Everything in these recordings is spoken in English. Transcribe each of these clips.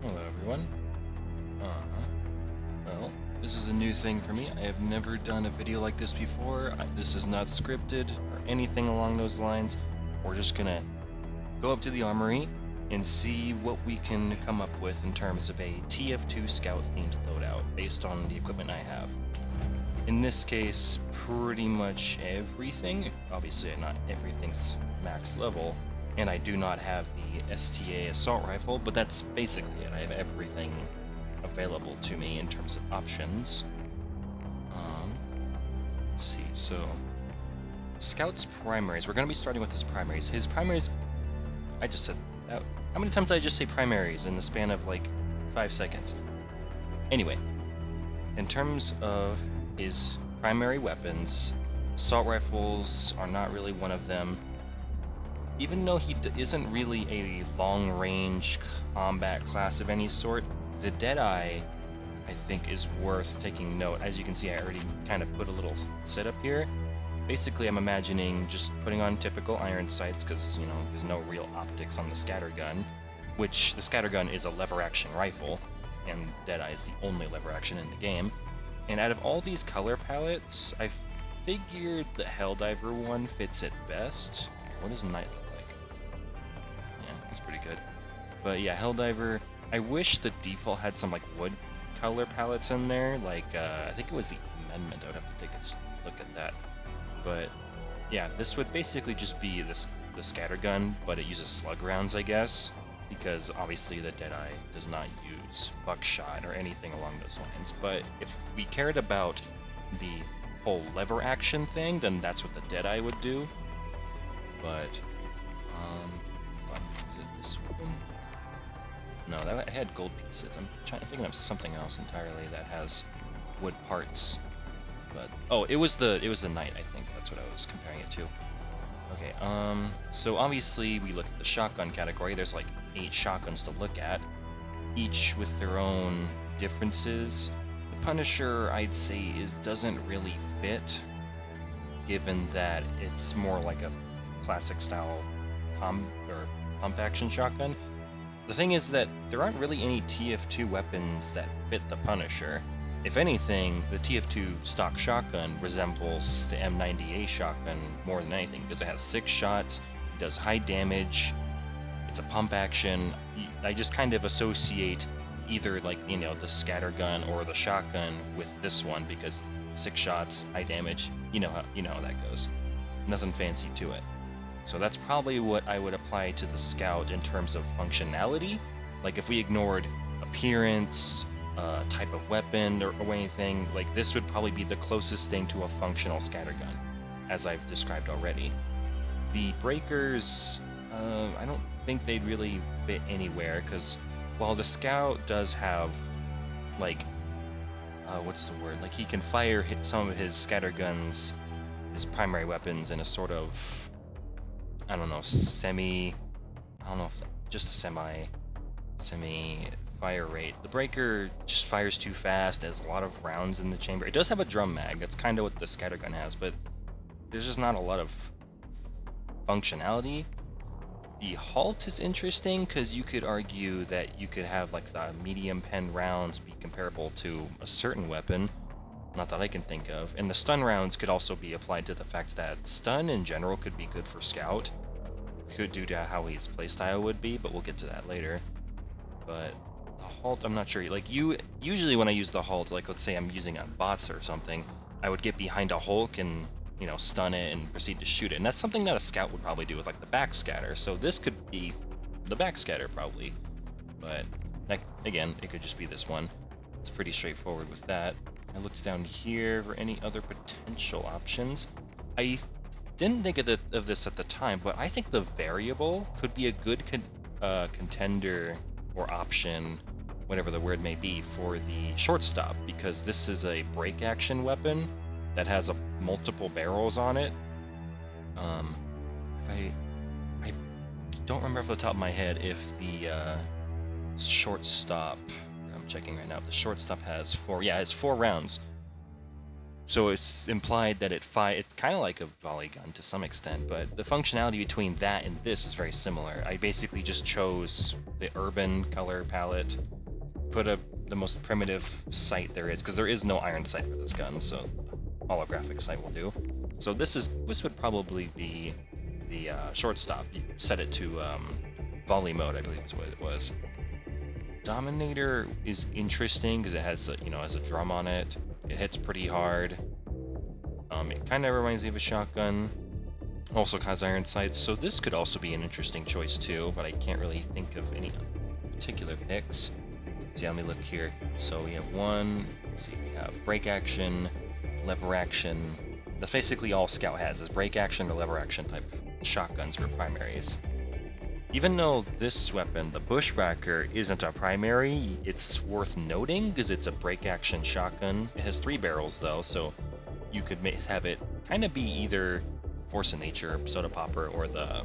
Hello everyone. Well, this is a new thing for me. I have never done a video like this before. This is not scripted or anything along those lines. We're just gonna go up to the armory and see what we can come up with in terms of a TF2 scout themed loadout based on the equipment I have. In this case, pretty much everything. Obviously, not everything's max level, and I do not have the STA assault rifle, but that's basically it. I have everything available to me in terms of options. Let's see, so Scout's primaries. We're going to be starting with his primaries. His primaries, I just said that. How many times did I just say primaries in the span of like 5 seconds? Anyway, in terms of his primary weapons, assault rifles are not really one of them. Even though he isn't really a long-range combat class of any sort, the Deadeye, I think, is worth taking note. As you can see, I already kind of put a little setup here. Basically, I'm imagining just putting on typical iron sights, because, you know, there's no real optics on the scattergun, which the scattergun is a lever-action rifle, and Deadeye is the only lever-action in the game. And out of all these color palettes, I figured the Helldiver one fits it best. What does Night look like? Yeah, that's pretty good. But yeah, Helldiver, I wish the default had some like wood color palettes in there, like I think it was the amendment. I would have to take a look at that. But yeah, this would basically just be the scattergun, but it uses slug rounds, I guess, because obviously the Deadeye does not use buckshot or anything along those lines. But if we cared about the whole lever action thing, then that's what the Deadeye would do. But is it this one? No, that had gold pieces. I'm thinking of something else entirely that has wood parts. But oh, it was the Knight, I think. That's what I was comparing it to. Okay, so obviously we look at the shotgun category. There's like 8 shotguns to look at, each with their own differences. The Punisher, I'd say, doesn't really fit, given that it's more like a classic style pump action shotgun. The thing is that there aren't really any TF2 weapons that fit the Punisher. If anything, the TF2 stock shotgun resembles the M90A shotgun more than anything, because it has 6 shots, it does high damage, it's a pump action. I just kind of associate either, like, you know, the scattergun or the shotgun with this one, because 6 shots, high damage, you know how that goes. Nothing fancy to it. So that's probably what I would apply to the Scout in terms of functionality. Like, if we ignored appearance, type of weapon, or anything, like, this would probably be the closest thing to a functional scattergun, as I've described already. The breakers, I don't think they'd really fit anywhere, because while the Scout does have, like, what's the word? Like, he can hit some of his scatterguns, his primary weapons, in a sort of, I don't know, I don't know if just a semi fire rate. The breaker just fires too fast, has a lot of rounds in the chamber. It does have a drum mag, that's kind of what the scattergun has, but there's just not a lot of functionality. The halt is interesting, because you could argue that you could have like the medium pen rounds be comparable to a certain weapon, not that I can think of, and the stun rounds could also be applied to the fact that stun in general could be good for Scout, due to how his playstyle would be, but we'll get to that later. But the halt, I'm not sure. Like, usually when I use the halt, like, let's say I'm using on bots or something, I would get behind a Hulk and, you know, stun it and proceed to shoot it. And that's something that a Scout would probably do with, like, the backscatter. So this could be the backscatter, probably. But, again, it could just be this one. It's pretty straightforward with that. I looked down here for any other potential options. I didn't think of this at the time, but I think the variable could be a good contender or option, whatever the word may be, for the shortstop, because this is a break action weapon that has multiple barrels on it. I don't remember off the top of my head if the shortstop, I'm checking right now, if the shortstop has 4, yeah, it has 4 rounds. So it's implied that it's kind of like a volley gun to some extent, but the functionality between that and this is very similar. I basically just chose the urban color palette put the most primitive sight there is, because there is no iron sight for this gun, so holographic sight will do. So this would probably be the shortstop. You set it to volley mode, I believe is what it was. Dominator is interesting because it has has a drum on it. It hits pretty hard. It kind of reminds me of a shotgun. Also has iron sights, so this could also be an interesting choice too, but I can't really think of any particular picks. See, let me look here. So we have one, let's see, we have break action, lever action. That's basically all Scout has, is break action or lever action type shotguns for primaries. Even though this weapon, the Bushwhacker, isn't a primary, it's worth noting because it's a break action shotgun. It has 3 barrels though, so you could have it kind of be either Force of Nature, Soda Popper, or the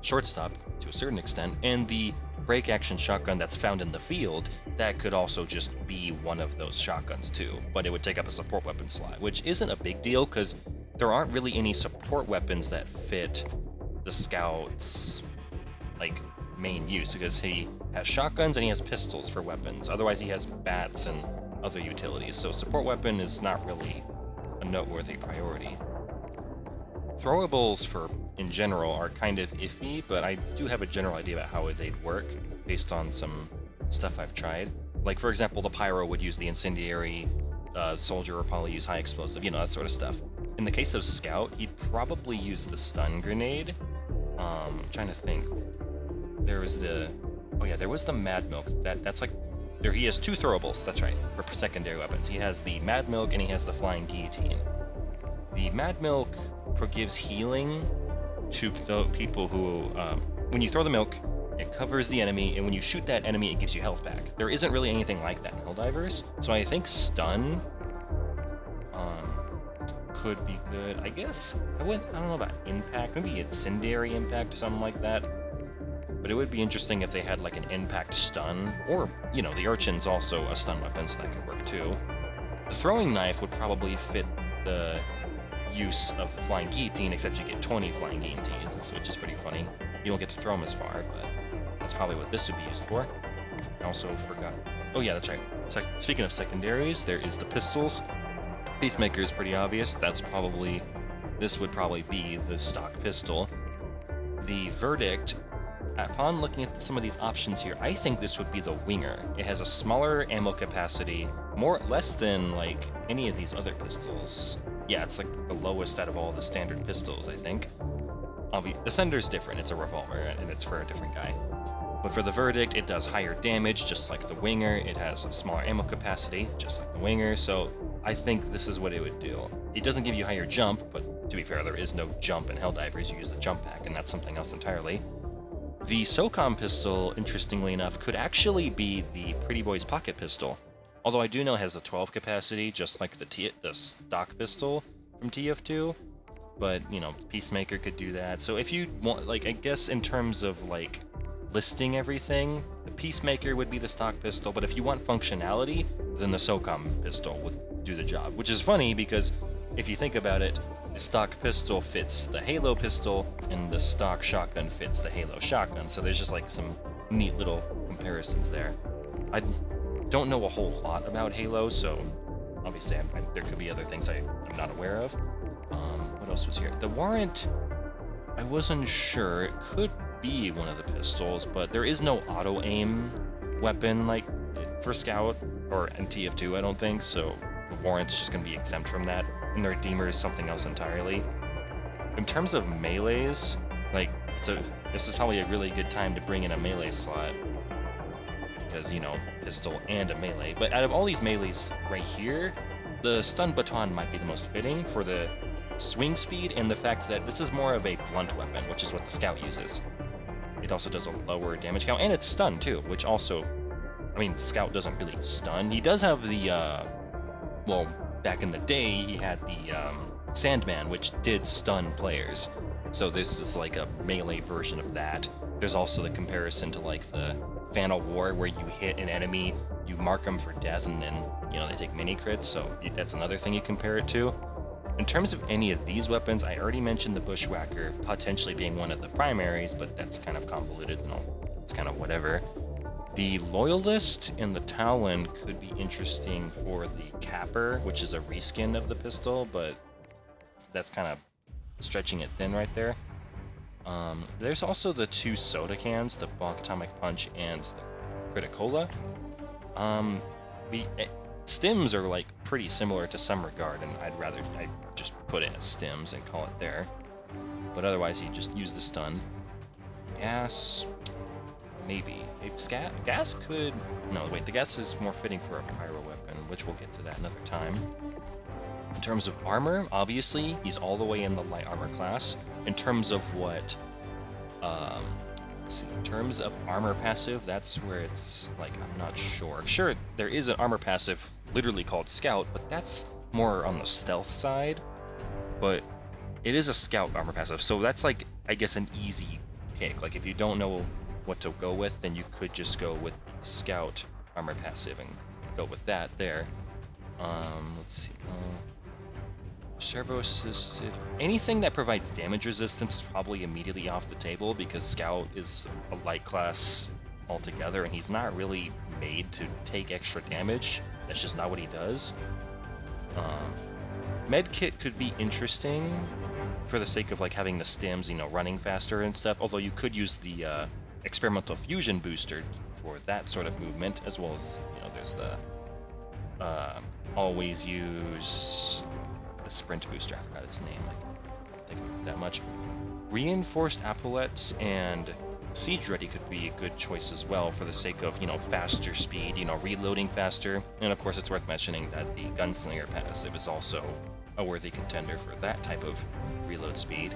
shortstop to a certain extent, and the break action shotgun that's found in the field, that could also just be one of those shotguns too, but it would take up a support weapon slot, which isn't a big deal because there aren't really any support weapons that fit the Scout's like main use, because he has shotguns and he has pistols for weapons. Otherwise he has bats and other utilities, so support weapon is not really a noteworthy priority. Throwables in general are kind of iffy, but I do have a general idea about how they'd work based on some stuff I've tried. Like, for example, the Pyro would use the incendiary, Soldier would probably use high explosive, that sort of stuff. In the case of Scout, he'd probably use the stun grenade. I'm trying to think. There was the Mad Milk. That's like, there he has 2 throwables, that's right, for secondary weapons. He has the Mad Milk and he has the Flying Guillotine. The Mad Milk gives healing to the people who, when you throw the milk, it covers the enemy, and when you shoot that enemy, it gives you health back. There isn't really anything like that in Helldivers, so I think stun could be good. I guess I don't know about impact, maybe incendiary impact or something like that. But it would be interesting if they had like an impact stun, or the Urchin's also a stun weapon, so that could work too. The throwing knife would probably fit the use of the Flying Guillotine, except you get 20 Flying Guillotines, which is pretty funny. You don't get to throw them as far, but that's probably what this would be used for. I also forgot. Oh yeah, that's right. Speaking of secondaries, there is the pistols. Peacemaker is pretty obvious. This would probably be the stock pistol. The Verdict, upon looking at some of these options here, I think this would be the Winger. It has a smaller ammo capacity, less than like any of these other pistols. Yeah, it's like the lowest out of all the standard pistols, I think. The Sender's different, it's a revolver, and it's for a different guy. But for the Verdict, it does higher damage, just like the Winger. It has a smaller ammo capacity, just like the Winger, so I think this is what it would do. It doesn't give you higher jump, but to be fair, there is no jump in Helldivers. You use the jump pack, and that's something else entirely. The SOCOM pistol, interestingly enough, could actually be the Pretty Boy's pocket pistol. Although I do know it has a 12 capacity, just like the stock pistol from TF2. But, Peacemaker could do that. So if you want, I guess in terms of, listing everything, the Peacemaker would be the stock pistol, but if you want functionality, then the SOCOM pistol would do the job. Which is funny, because if you think about it, the stock pistol fits the Halo pistol, and the stock shotgun fits the Halo shotgun. So there's just, some neat little comparisons there. I don't know a whole lot about Halo, so obviously there could be other things I'm not aware of. What else was here? The Warrant, I wasn't sure. It could be one of the pistols, but there is no auto-aim weapon for Scout or TF2, I don't think, so the Warrant's just going to be exempt from that, and the Redeemer is something else entirely. In terms of melees, this is probably a really good time to bring in a melee slot, because, pistol and a melee. But out of all these melees right here, the stun baton might be the most fitting for the swing speed and the fact that this is more of a blunt weapon, which is what the Scout uses. It also does a lower damage count, and it's stun too, which also, Scout doesn't really stun. He does have the, back in the day, he had the Sandman, which did stun players. So this is like a melee version of that. There's also the comparison to the Fan of War, where you hit an enemy, you mark them for death, and then, they take mini crits, so that's another thing you compare it to. In terms of any of these weapons, I already mentioned the Bushwhacker potentially being one of the primaries, but that's kind of convoluted and it's kind of whatever. The Loyalist and the Talon could be interesting for the Capper, which is a reskin of the pistol, but that's kind of stretching it thin right there. There's also the two soda cans, the Bonk Atomic Punch and the Criticola. Stims are like pretty similar to some regard, and I'd just put it as stims and call it there. But otherwise, you just use the stun. Gas, maybe. Gas could... No, wait, the gas is more fitting for a pyro weapon, which we'll get to that another time. In terms of armor, obviously, he's all the way in the light armor class. In terms of what... let's see, in terms of armor passive, that's where it's, like, I'm not sure. Sure, there is an armor passive literally called Scout, but that's more on the stealth side. But it is a Scout armor passive, so that's, like, I guess an easy pick. Like, if you don't know what to go with, then you could just go with the Scout armor passive and go with that there. Let's see. Servo assisted. Anything that provides damage resistance is probably immediately off the table because Scout is a light class altogether and he's not really made to take extra damage. That's just not what he does. Medkit could be interesting for the sake of like having the stims, you know, running faster and stuff, although you could use the experimental fusion booster for that sort of movement, as well as, you know, there's the always use the sprint booster. I forgot its name. I can't think of it that much. Reinforced epaulettes and siege ready could be a good choice as well for the sake of, you know, faster speed, you know, reloading faster. And of course, it's worth mentioning that the gunslinger passive is also a worthy contender for that type of reload speed.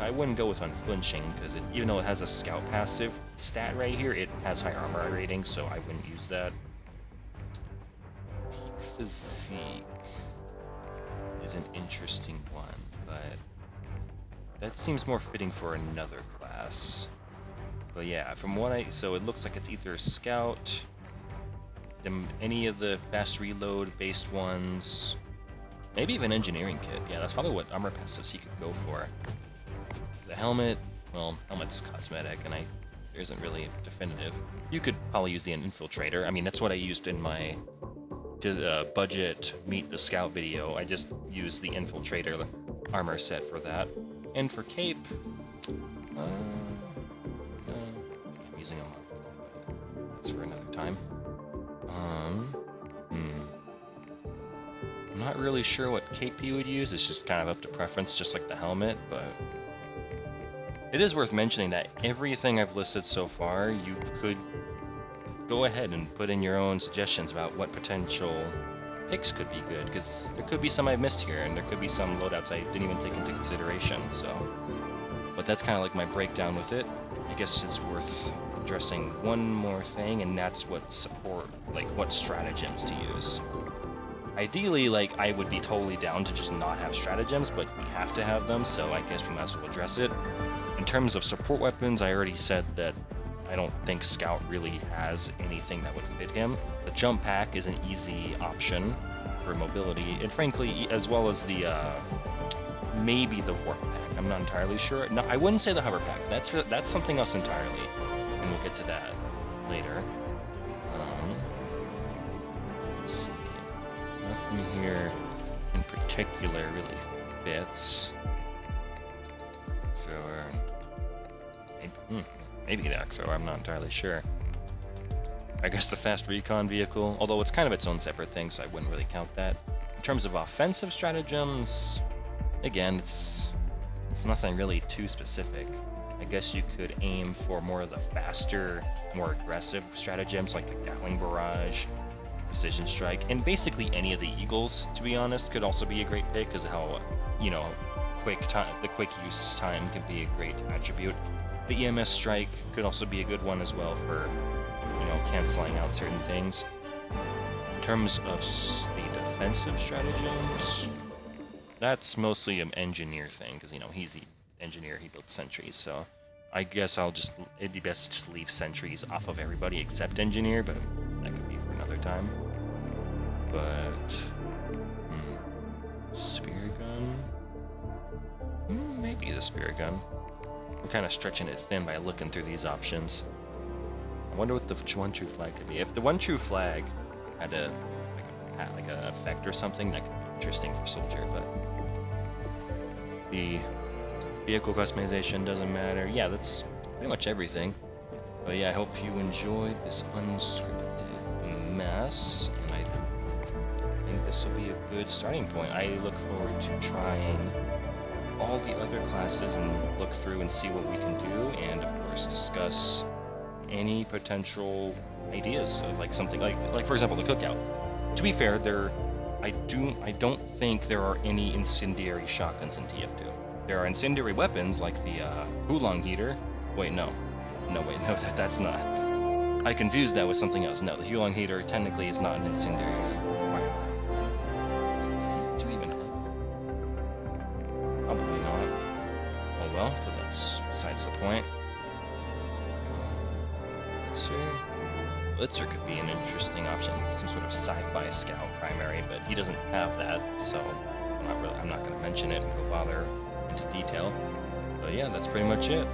I wouldn't go with unflinching because even though it has a scout passive stat right here, it has high armor rating, so I wouldn't use that. Physique is an interesting one, but that seems more fitting for another class. But yeah, from what so it looks like it's either Scout, any of the fast reload based ones, maybe even Engineering Kit. Yeah, that's probably what armor passives he could go for. The helmet, well, helmet's cosmetic, and there isn't really definitive. You could probably use the Infiltrator. I mean, that's what I used in my budget meet the Scout video. I just used the Infiltrator armor set for that. And for cape, I'm using a mod for that, but that's for another time. I'm not really sure what cape you would use. It's just kind of up to preference, just like the helmet, but it is worth mentioning that everything I've listed so far, you could go ahead and put in your own suggestions about what potential picks could be good, because there could be some I've missed here, and there could be some loadouts I didn't even take into consideration, so. But that's kind of like my breakdown with it. I guess it's worth addressing one more thing, and that's what stratagems to use. Ideally, like, I would be totally down to just not have stratagems, but we have to have them, so I guess we might as well address it. In terms of support weapons, I already said that I don't think Scout really has anything that would fit him. The jump pack is an easy option for mobility, and frankly, as well as the, maybe the warp pack. I'm not entirely sure. No, I wouldn't say the hover pack. That's something else entirely, and we'll get to that later. Let's see. Nothing here in particular really fits. So, maybe the Exo, I'm not entirely sure. I guess the fast recon vehicle, although it's kind of its own separate thing, so I wouldn't really count that. In terms of offensive stratagems, again, it's nothing really too specific. I guess you could aim for more of the faster, more aggressive stratagems like the Gatling Barrage, Precision Strike, and basically any of the Eagles, to be honest, could also be a great pick because of how, you know, the quick use time can be a great attribute. The EMS Strike could also be a good one as well for, you know, canceling out certain things. In terms of the defensive stratagems, that's mostly an engineer thing, because, you know, he's the engineer, he builds sentries, so I guess it'd be best to just leave sentries off of everybody except engineer, but that could be for another time. But, spear gun? Maybe the spear gun. We're kind of stretching it thin by looking through these options. wonder what the one true flag could be. If the one true flag had a like an effect or something, that could be interesting for soldier. But the vehicle customization doesn't matter. Yeah, that's pretty much everything. But yeah, I hope you enjoyed this unscripted mess, and I think this will be a good starting point. I look forward to trying all the other classes and look through and see what we can do, and of course discuss any potential ideas of like something like for example the cookout. To be fair, I don't think there are any incendiary shotguns in TF2. There are incendiary weapons like the Oolong heater. Wait, no, that's not. I confused that with something else. No, the Oolong heater technically is not an incendiary weapon. Does TF2 even have? Probably not. Oh well, but that's besides the point. Blitzer could be an interesting option, some sort of sci-fi scout primary, but he doesn't have that, so I'm not going to mention it and go bother into detail. But yeah, that's pretty much it.